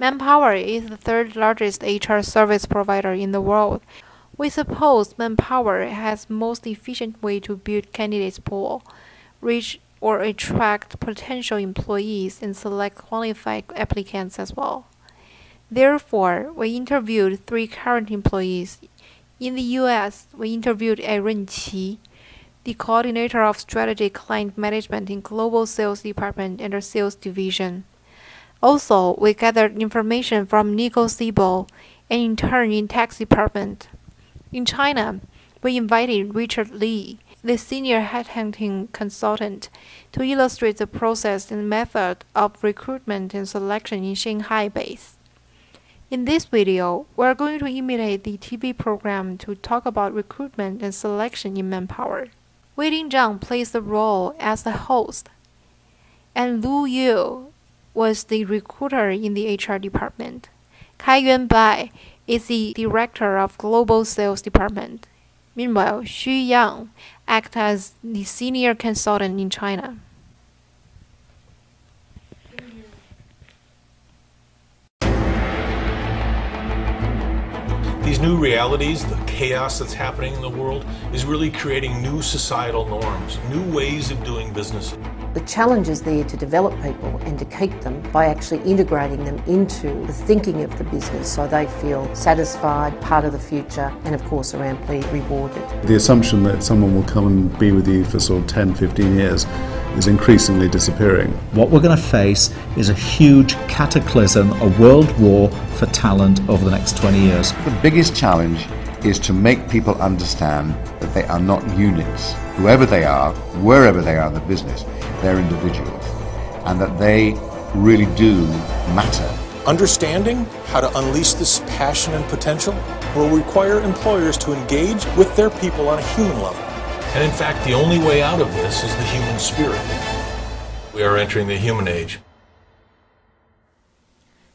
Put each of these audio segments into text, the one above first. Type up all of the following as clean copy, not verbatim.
Manpower is the third largest HR service provider in the world. We suppose Manpower has most efficient way to build candidates pool, reach or attract potential employees, and select qualified applicants as well. Therefore, we interviewed 3 current employees. In the US, we interviewed Aaron Qi, the coordinator of strategic client management in Global Sales Department and the Sales Division. Also, we gathered information from Nico Siebel, an intern in Tax Department. In China, we invited Richard Li, the senior headhunting consultant, to illustrate the process and method of recruitment and selection in Shanghai base. In this video, we are going to imitate the TV program to talk about recruitment and selection in Manpower. Wei-Ting Zhang plays the role as the host, and Lu Yu was the recruiter in the HR department. Kai-Yuan Bai is the director of Global Sales Department. Meanwhile, Xu Yang acts as the senior consultant in China. These new realities, the chaos that's happening in the world, is really creating new societal norms, new ways of doing business. The challenge is there to develop people and to keep them by actually integrating them into the thinking of the business so they feel satisfied, part of the future, and of course are amply rewarded. The assumption that someone will come and be with you for sort of 10, 15 years is increasingly disappearing. What we're going to face is a huge cataclysm, a world war for talent over the next 20 years. The biggest challenge is to make people understand that they are not units. Whoever they are, wherever they are in the business, they're individuals, and that they really do matter. Understanding how to unleash this passion and potential will require employers to engage with their people on a human level. And in fact, the only way out of this is the human spirit. We are entering the human age.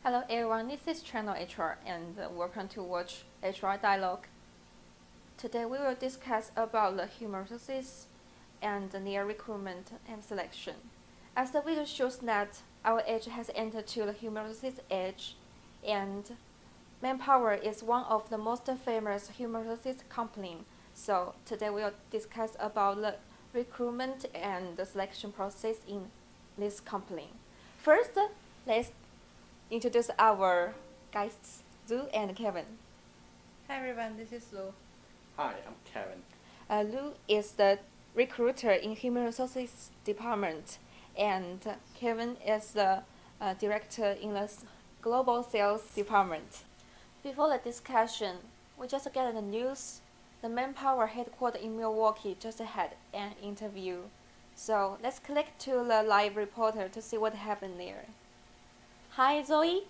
Hello everyone, this is Channel HR and welcome to watch HR Dialogue. Today we will discuss about the human resources and their recruitment and selection. As the video shows that our age has entered to the human resources age, and Manpower is one of the most famous human resources company. So today we will discuss about the recruitment and the selection process in this company. First, let's introduce our guests, Zhu and Kevin. Hi everyone, this is Lu. Hi, I'm Kevin. Lu is the recruiter in Human Resources Department, and Kevin is the director in the Global Sales Department. Before the discussion, we just get the news. The Manpower headquarters in Milwaukee just had an interview. So let's click to the live reporter to see what happened there. Hi, Zoe.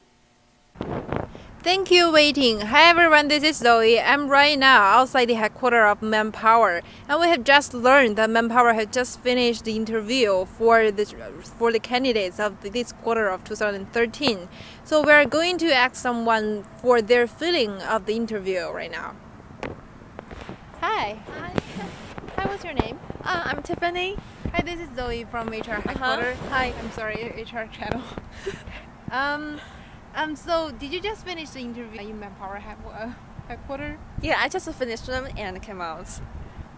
Thank you, Wei-Ting. Hi everyone, this is Zoe. I'm right now outside the headquarters of Manpower, and we have just learned that Manpower has just finished the interview for the candidates of this quarter of 2013. So we are going to ask someone for their feeling of the interview right now. Hi. Hi, what's your name? I'm Tiffany. Hi, this is Zoe from HR headquarters. Hi. I'm sorry, HR channel. So did you just finish the interview in Manpower headquarters? Yeah, I just finished them and came out.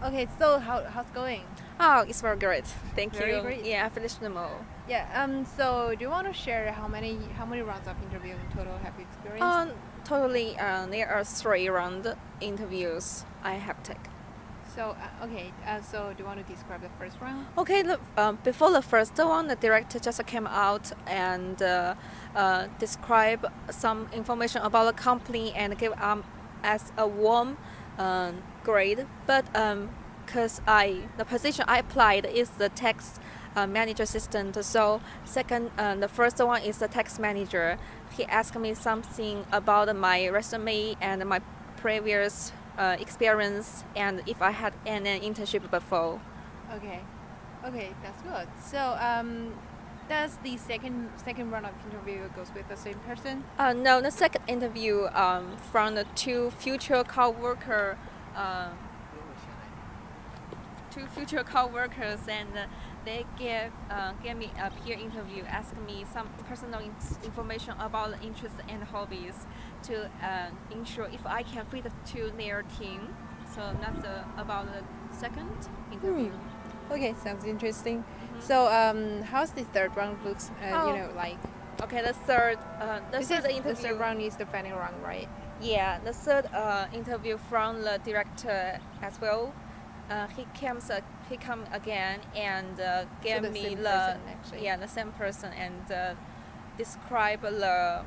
Okay, so how's it going? Oh, it's very great. Thank Very you. great. Yeah, I finished them all. Yeah. So do you want to share how many rounds of interview in total have you experienced? Totally, there are 3 round interviews I have taken. So okay. So do you want to describe the first round? Okay, look, before the first one, the director just came out and describe some information about the company and give as a warm grade. But because the position I applied is the tax manager assistant, so the first one is the tax manager. He asked me something about my resume and my previous experience and if I had any internship before. Okay, that's good. So does the second round of interview goes with the same person? No, the second interview from the 2 future co-workers and they gave me a peer interview, asking me some personal information about the interests and hobbies to ensure if I can fit to their team. So that's about the second interview. Okay, sounds interesting. So, how's the third round looks? Like. Okay, the third interview. The third round is the final round, right? Yeah, the third interview from the director as well. He come again and gave me the same person and describe the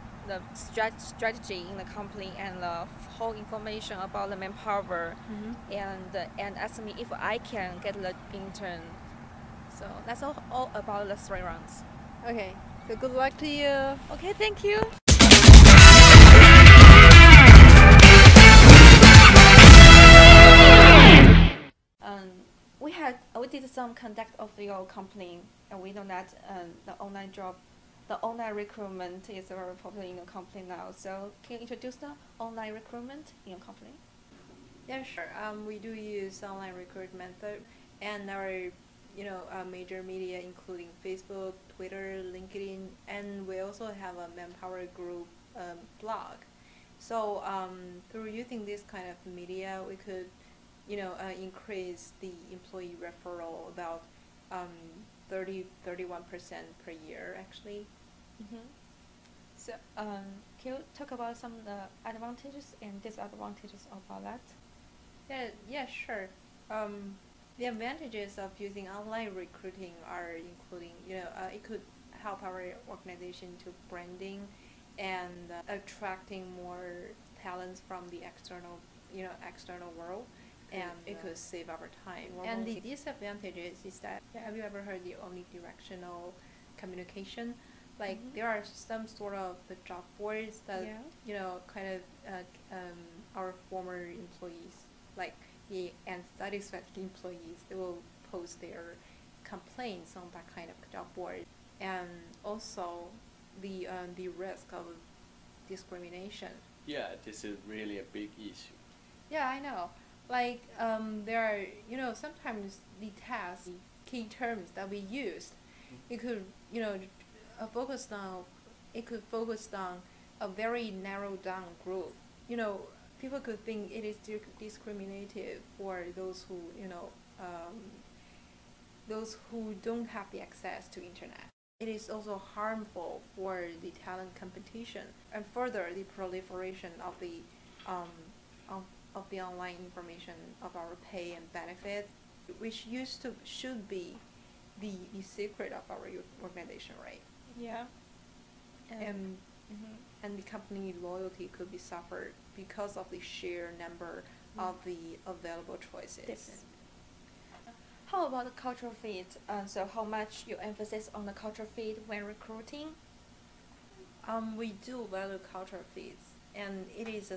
strategy in the company and the whole information about the manpower and ask me if I can get the intern. So that's all about the 3 rounds. Okay, so good luck to you. Okay, thank you. We did some conduct of your company, and we know that the online recruitment is very popular in your company now. So can you introduce the online recruitment in your company? Yeah, sure. We do use online recruitment method, and our major media including Facebook, Twitter, LinkedIn, and we also have a ManpowerGroup blog. So through using this kind of media, we could increase the employee referral about 31% per year actually. So can you talk about some of the advantages and disadvantages about that? Yeah, sure. The advantages of using online recruiting are including, it could help our organization to branding and attracting more talents from the external world, and it could save our time. And the disadvantages is that, have you ever heard the omnidirectional communication? Like there are some sort of the job boards that kind of our former employees, like the unsatisfied employees, they will post their complaints on that kind of job board, and also the risk of discrimination. Yeah, this is really a big issue. Yeah, I know. Like there are sometimes the tasks, key terms that we use, it could focus on a very narrowed down group. People could think it is discriminative for those who don't have the access to internet. It is also harmful for the talent competition and further the proliferation of the online information of our pay and benefits, which should be the secret of our organization, right? Yeah. And the company loyalty could be suffered because of the sheer number of the available choices. Definitely. How about the cultural fit? So how much you emphasize on the cultural fit when recruiting? We do value cultural fits, and it is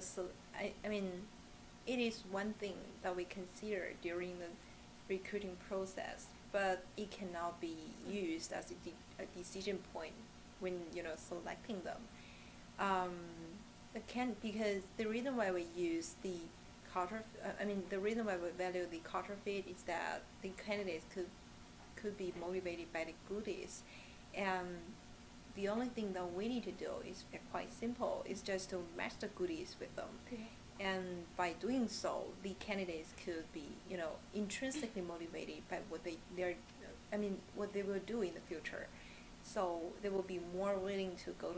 it is one thing that we consider during the recruiting process, but it cannot be used as a decision point when selecting them. Because the reason why we use the the reason why we value the culture fit is that the candidates could be motivated by the goodies, and the only thing that we need to do is quite simple. It's just to match the goodies with them. Okay. And by doing so, the candidates could be intrinsically motivated by what they will do in the future. So they will be more willing to go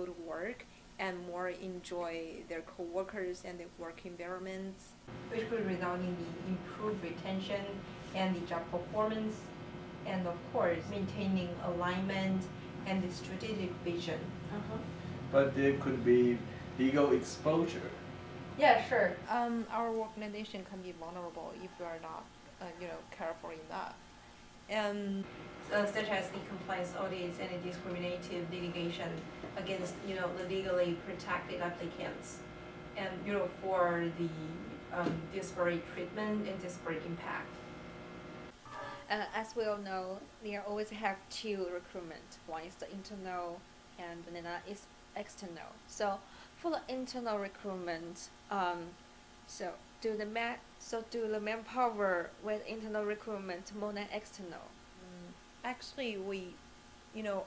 to work and more enjoy their co-workers and their work environments, which could result in the improved retention and the job performance, and of course maintaining alignment and the strategic vision. But there could be legal exposure. Yeah, sure. Our organization can be vulnerable if we are not, careful enough, and such as the compliance audits and the discriminative litigation against, the legally protected applicants, and for the disparate treatment and disparate impact. As we all know, there always have 2 recruitment. One is the internal, and then is external. So for the internal recruitment, do the manpower with internal recruitment more than external? actually we will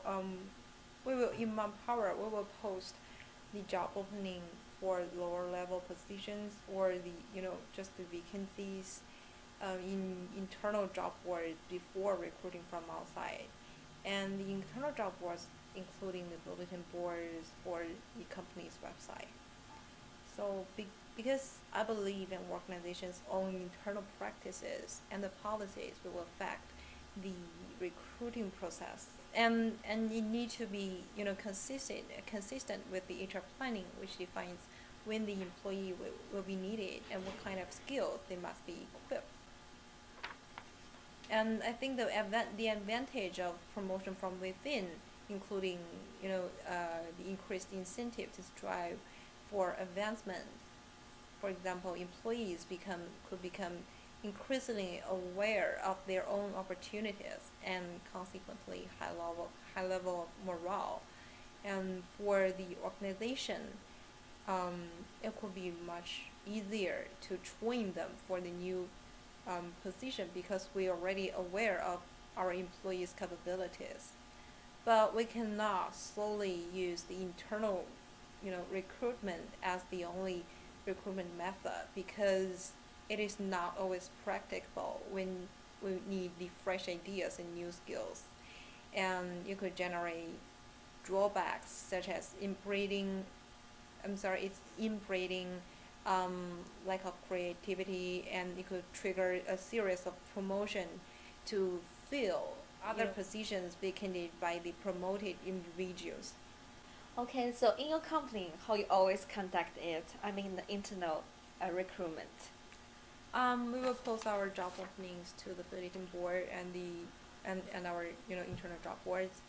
in Manpower we will post the job opening for lower level positions or just the vacancies in internal job board before recruiting from outside, and the internal job boards including the bulletin boards or the company's website. So because I believe in organizations' own internal practices and the policies will affect the recruiting process, and it need to be consistent with the HR planning, which defines when the employee will be needed and what kind of skills they must be equipped. And I think the advantage of promotion from within, including the increased incentive to strive for advancement. For example, employees could become increasingly aware of their own opportunities and consequently high level of morale. And for the organization, it could be much easier to train them for the new position because we're already aware of our employees' capabilities. But we cannot solely use the internal recruitment as the only recruitment method because it is not always practicable when we need the fresh ideas and new skills. And it could generate drawbacks such as inbreeding lack of creativity, and it could trigger a series of promotion to fill other positions vacated by the promoted individuals. Okay, so in your company, how you always conduct it? I mean, the internal recruitment. We will post our job openings to the bulletin board and our internal job boards,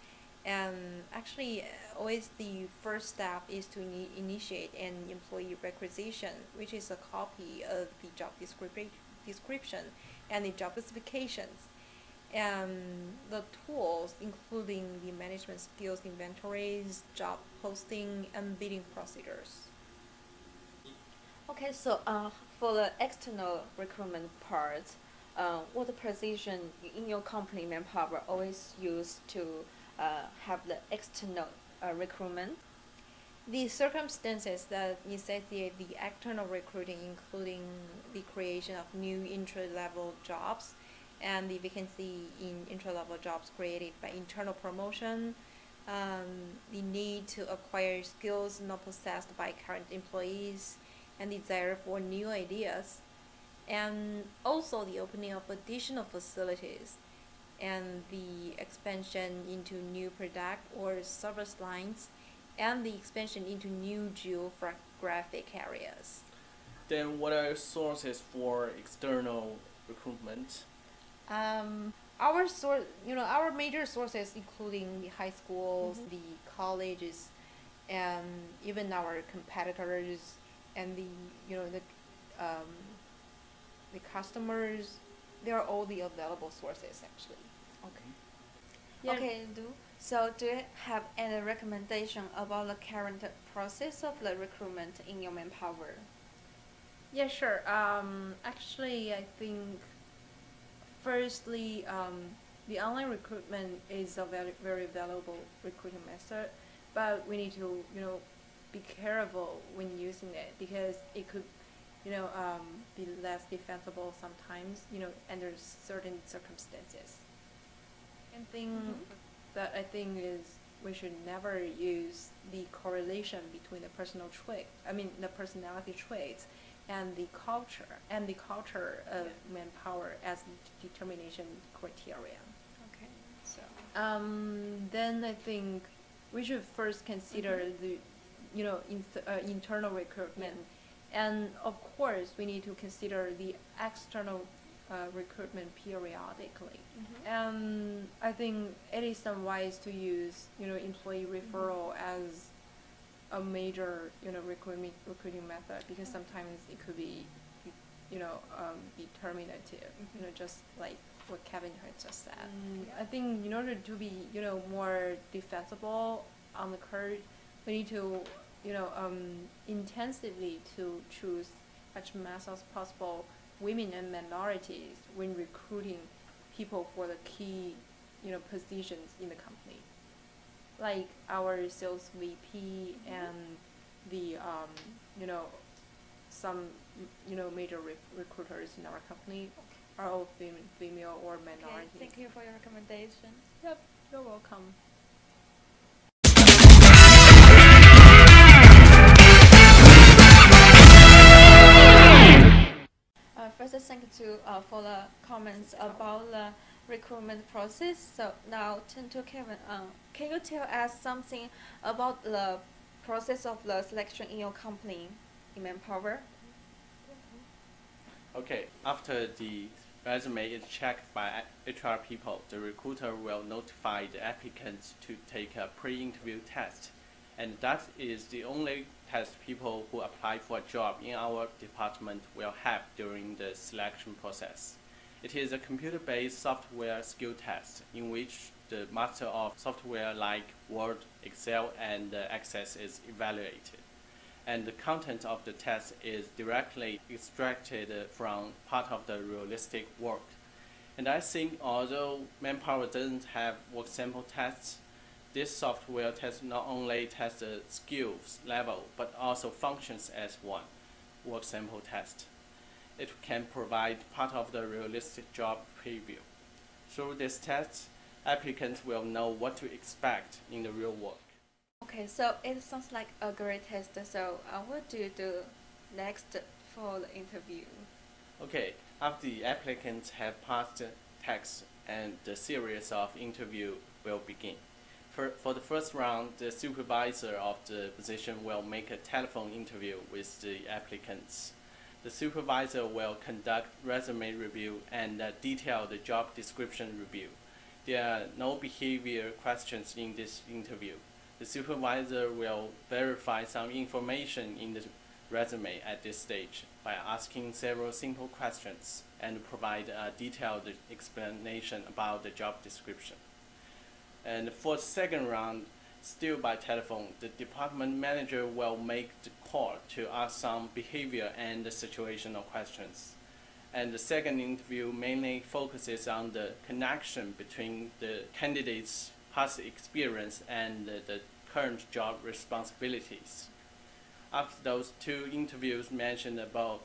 and actually always the first step is to initiate an employee requisition, which is a copy of the job description and the job specifications, and the tools including the management skills inventories, job posting, and bidding procedures. Okay, so for the external recruitment part, what position in your company Manpower always use to have the external recruitment? The circumstances that necessitate the external recruiting, including the creation of new entry-level jobs and the vacancy in entry-level jobs created by internal promotion, the need to acquire skills not possessed by current employees, and desire for new ideas, and also the opening of additional facilities and the expansion into new product or service lines, and the expansion into new geographic areas. Then what are sources for external recruitment? Our major sources, including the high schools, the colleges, and even our competitors, and the customers. They are all the available sources actually. Okay. Yeah. Okay, so do you have any recommendation about the current process of the recruitment in your Manpower? Yeah, sure. Actually, I think firstly, the online recruitment is a very valuable recruiting method, but we need to be careful when using it because it could be less defensible sometimes under certain circumstances. And thing that I think is we should never use the correlation between the the personality traits and the culture of Manpower as determination criteria. Okay, so Then I think we should first consider the internal recruitment, and of course we need to consider the external recruitment periodically. And I think it is unwise to use employee referral as a major recruiting method because sometimes it could be determinative, just like what Kevin had just said. I think in order to be more defensible on the court, we need to intensively to choose as much as possible women and minorities when recruiting people for the key positions in the company, like our sales VP and the some major recruiters in our company are all female or minorities. Okay, thank you for your recommendation. Yep, you're welcome. First, thank you for the comments about the recruitment process. So now turn to Kevin. Can you tell us something about the process of the selection in your company in Manpower? Okay, after the resume is checked by HR people, the recruiter will notify the applicants to take a pre-interview test. And that is the only test people who apply for a job in our department will have during the selection process. It is a computer-based software skill test in which the master of software like Word, Excel, and Access is evaluated. And the content of the test is directly extracted from part of the realistic work. And I think although Manpower doesn't have work sample tests, this software test not only tests the skills level, but also functions as one work sample test. It can provide part of the realistic job preview. Through this test, applicants will know what to expect in the real work. Okay, so it sounds like a great test. So what do you do next for the interview? Okay, after the applicants have passed the test, and the series of interview will begin. For the first round, the supervisor of the position will make a telephone interview with the applicants. The supervisor will conduct resume review and detailed job description review. There are no behavior questions in this interview. The supervisor will verify some information in the resume at this stage by asking several simple questions and provide a detailed explanation about the job description. And for the second round, still by telephone, the department manager will make the call to ask some behavior and situational questions. And the second interview mainly focuses on the connection between the candidate's past experience and the current job responsibilities. After those two interviews mentioned above,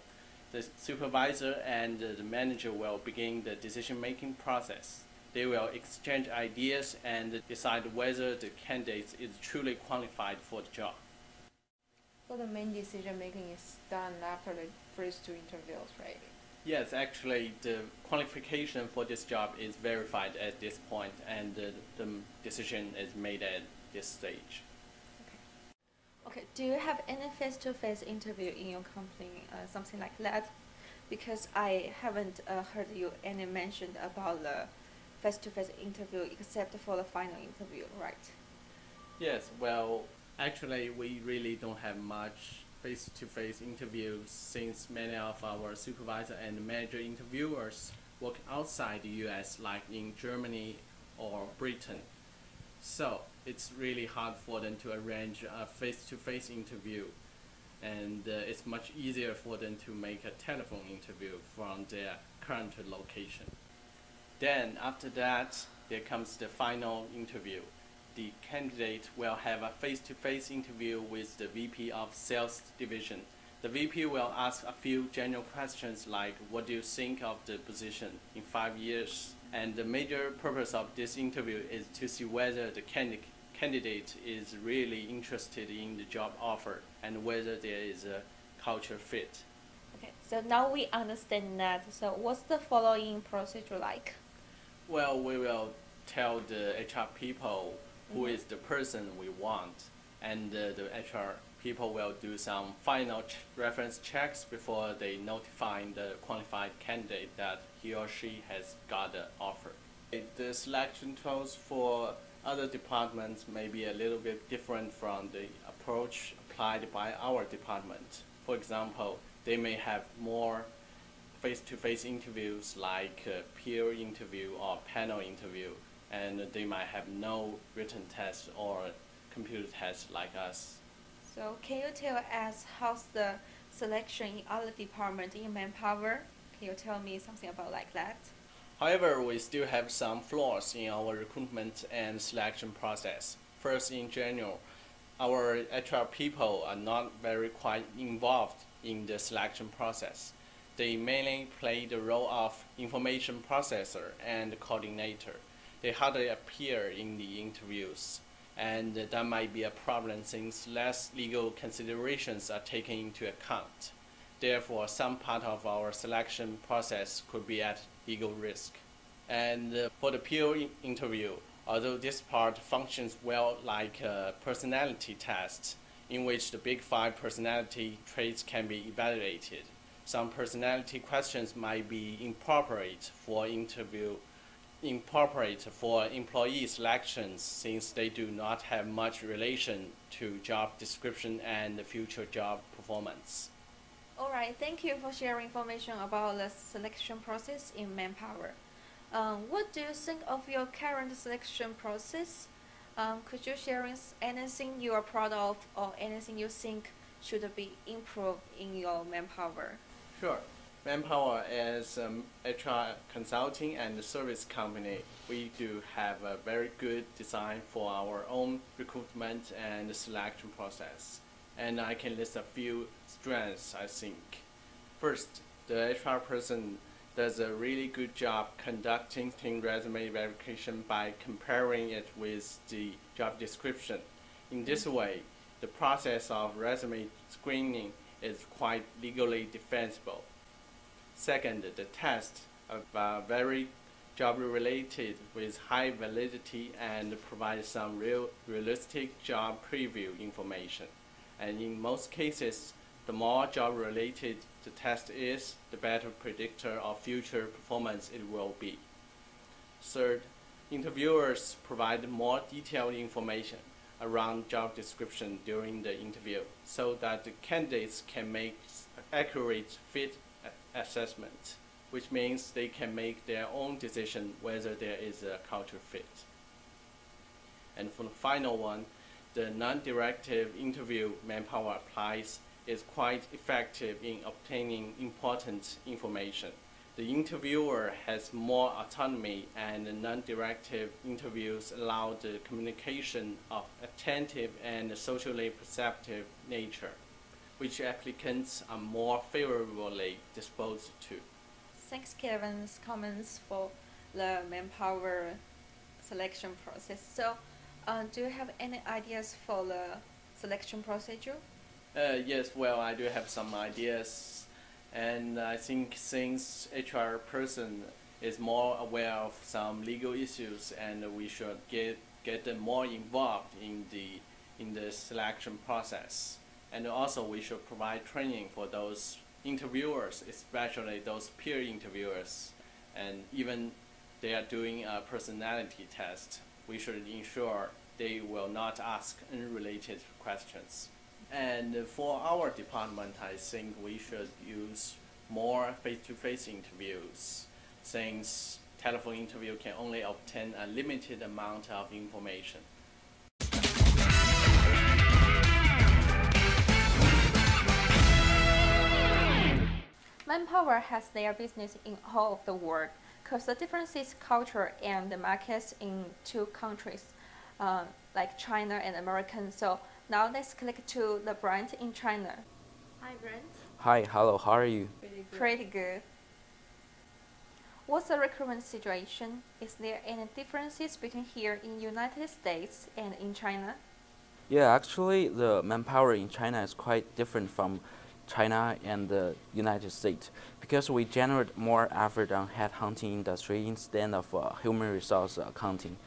the supervisor and the manager will begin the decision-making process. They will exchange ideas and decide whether the candidate is truly qualified for the job. So the main decision making is done after the first two interviews, right? Yes, actually, the qualification for this job is verified at this point, and the decision is made at this stage. Okay, do you have any face-to-face interview in your company, something like that? Because I haven't heard you any mentioned about the face-to-face interview except for the final interview, right? Yes, well, actually, we really don't have much face-to-face interviews since many of our supervisor and manager interviewers work outside the US, like in Germany or Britain. So it's really hard for them to arrange a face-to-face interview, and it's much easier for them to make a telephone interview from their current location. Then after that, there comes the final interview. The candidate will have a face-to-face interview with the VP of Sales Division. The VP will ask a few general questions like, what do you think of the position in 5 years? And the major purpose of this interview is to see whether the candidate is really interested in the job offer and whether there is a culture fit. Okay, so now we understand that. So what's the following procedure like? Well, we will tell the HR people who is the person we want, and the HR people will do some final reference checks before they notify the qualified candidate that he or she has got the offer. The selection tools for other departments may be a little bit different from the approach applied by our department. For example, they may have more face-to-face interviews like peer interview or panel interview, and they might have no written test or computer test like us. So can you tell us how's the selection in other departments in Manpower? Can you tell me something about like that? However, we still have some flaws in our recruitment and selection process. First, in general, our HR people are not very quite involved in the selection process. They mainly play the role of information processor and coordinator. They hardly appear in the interviews, and that might be a problem since less legal considerations are taken into account. Therefore, some part of our selection process could be at legal risk. And for the peer interview, although this part functions well like a personality test, in which the big 5 personality traits can be evaluated, some personality questions might be inappropriate for employee selections since they do not have much relation to job description and future job performance. All right, thank you for sharing information about the selection process in Manpower. What do you think of your current selection process? Could you share anything you are proud of or anything you think should be improved in your Manpower? Sure. Manpower as HR consulting and service company, we do have a very good design for our own recruitment and selection process. And I can list a few strengths, I think. First, the HR person does a really good job conducting resume verification by comparing it with the job description. In this way, the process of resume screening is quite legally defensible. Second, the test are very job related with high validity and provide some realistic job preview information. And in most cases, the more job related the test is, the better predictor of future performance it will be. Third, interviewers provide more detailed information around job description during the interview so that the candidates can make accurate fit assessment, which means they can make their own decision whether there is a culture fit. And for the final one, the non-directive interview Manpower applies is quite effective in obtaining important information. The interviewer has more autonomy, and the non-directive interviews allow the communication of attentive and socially perceptive nature, which applicants are more favorably disposed to. Thanks, Kevin's comments for the Manpower selection process. So, do you have any ideas for the selection procedure? Yes, well, I do have some ideas, and I think since HR person is more aware of some legal issues, and we should get them more involved in the selection process, and also we should provide training for those interviewers, especially those peer interviewers, and even they are doing a personality test, we should ensure they will not ask unrelated questions. And for our department, I think we should use more face-to-face interviews, since telephone interview can only obtain a limited amount of information. Manpower has their business in all of the world, because the differences culture and the markets in 2 countries, like China and American. So now let's click to the Brent in China. Hi, Brent. Hi, hello, how are you? Pretty good. What's the recruitment situation? Is there any differences between here in United States and in China? Yeah, actually, the manpower in China is quite different from China and the United States because we generate more effort on headhunting industry instead of human resource accounting.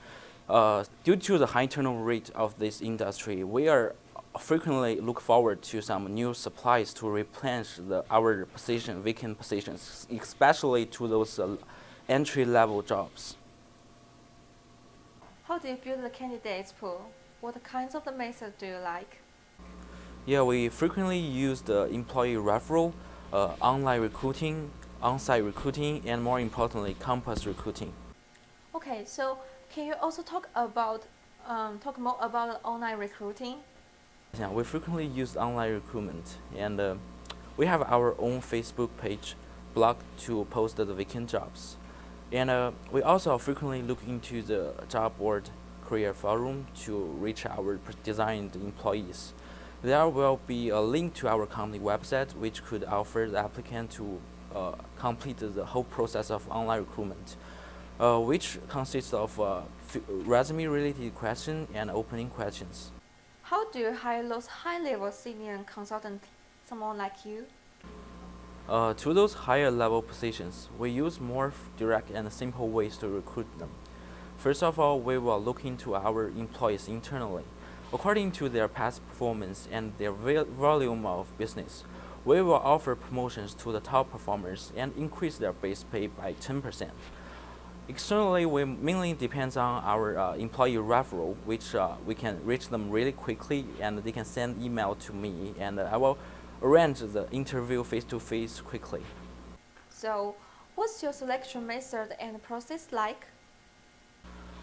Due to the high turnover rate of this industry, we are frequently look forward to some new supplies to replenish our vacant positions, especially to those entry-level jobs. How do you build the candidates pool? What kinds of the methods do you like? Yeah, we frequently use the employee referral, online recruiting, on-site recruiting, and more importantly, campus recruiting. Okay, so can you also talk more about online recruiting? Yeah, we frequently use online recruitment, and we have our own Facebook page, blog to post the vacant jobs. And we also frequently look into the job board career forum to reach our designed employees. There will be a link to our company website which could offer the applicant to complete the whole process of online recruitment, which consists of resume-related questions and opening questions. How do you hire those high-level senior consultant, someone like you? To those higher level positions, we use more direct and simple ways to recruit them. First of all, we will look into our employees internally. According to their past performance and their volume of business, we will offer promotions to the top performers and increase their base pay by 10%. Externally, we mainly depends on our employee referral, which we can reach them really quickly, and they can send email to me, and I will arrange the interview face-to-face quickly. So, what's your selection method and process like?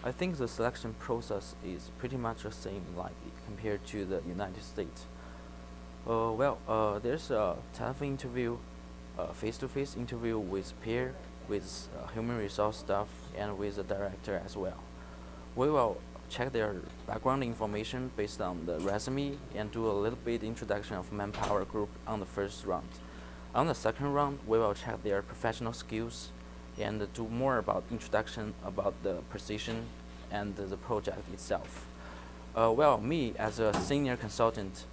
I think the selection process is pretty much the same like compared to the United States. There's a telephone interview, a face-to-face interview with peer, with human resource staff, and with the director as well. We will check their background information based on the resume and do a little bit introduction of ManpowerGroup on the first round. On the second round, we will check their professional skills and do more about introduction about the position and the project itself. Me as a senior consultant,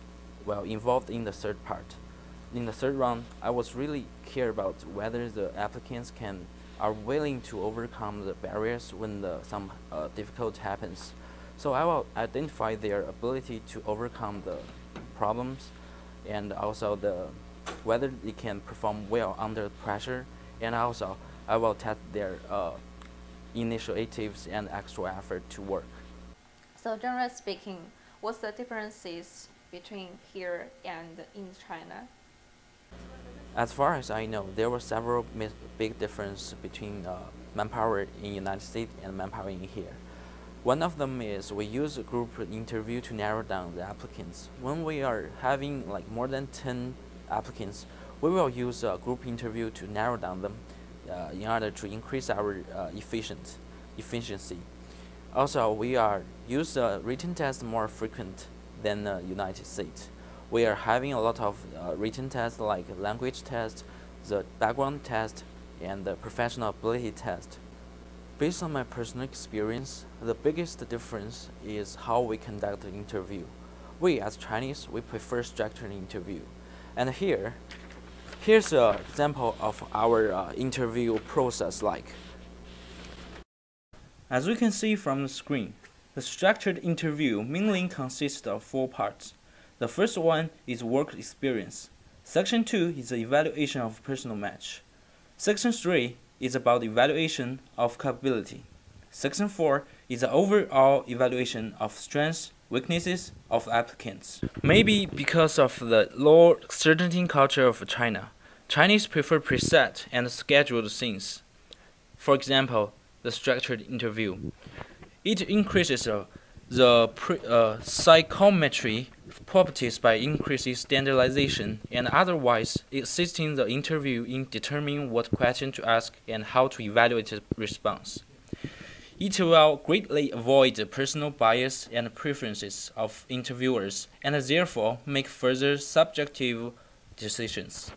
involved in the third part. In the third round, I was really care about whether the applicants are willing to overcome the barriers when some difficult happens. So I will identify their ability to overcome the problems, and also whether they can perform well under pressure, and also I will test their initiatives and extra effort to work. So generally speaking, what's the differences between here and in China? As far as I know, there were several big differences between Manpower in United States and Manpower in here. One of them is we use a group interview to narrow down the applicants. When we are having like more than 10 applicants, we will use a group interview to narrow down them in order to increase our efficiency. Also, we use written tests more frequent than the United States. We are having a lot of written tests like language test, the background test, and the professional ability test. Based on my personal experience, the biggest difference is how we conduct the interview. We as Chinese, we prefer structured interview. And here's an example of our interview process like. As we can see from the screen, the structured interview mainly consists of 4 parts. The first one is work experience. Section 2 is the evaluation of personal match. Section 3 is about evaluation of capability. Section 4 is the overall evaluation of strengths, weaknesses of applicants. Maybe because of the low certainty culture of China, Chinese prefer preset and scheduled things. For example, the structured interview. It increases the psychometry properties by increasing standardization and otherwise assisting the interview in determining what question to ask and how to evaluate the response. It will greatly avoid the personal bias and preferences of interviewers and therefore make further subjective decisions.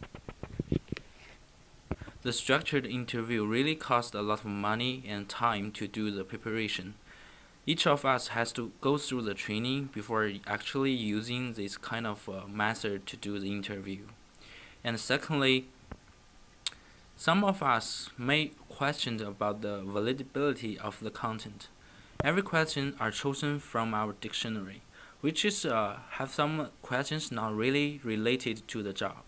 The structured interview really costs a lot of money and time to do the preparation. Each of us has to go through the training before actually using this kind of method to do the interview. And secondly, some of us may question about the validity of the content. Every question are chosen from our dictionary, which is have some questions not really related to the job.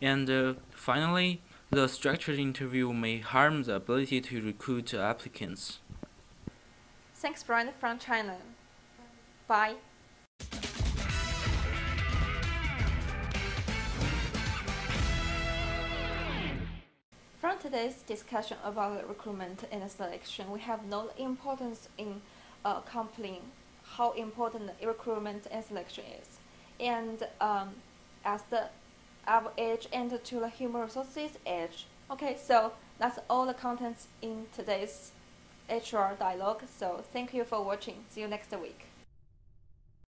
And finally, the structured interview may harm the ability to recruit applicants. Thanks, Brian from China. Bye. From today's discussion about recruitment and selection, we have known the importance in company, how important recruitment and selection is. And as our age entered to the human resources age. Okay, so That's all the contents in today's HR dialogue. So thank you for watching. See you next week.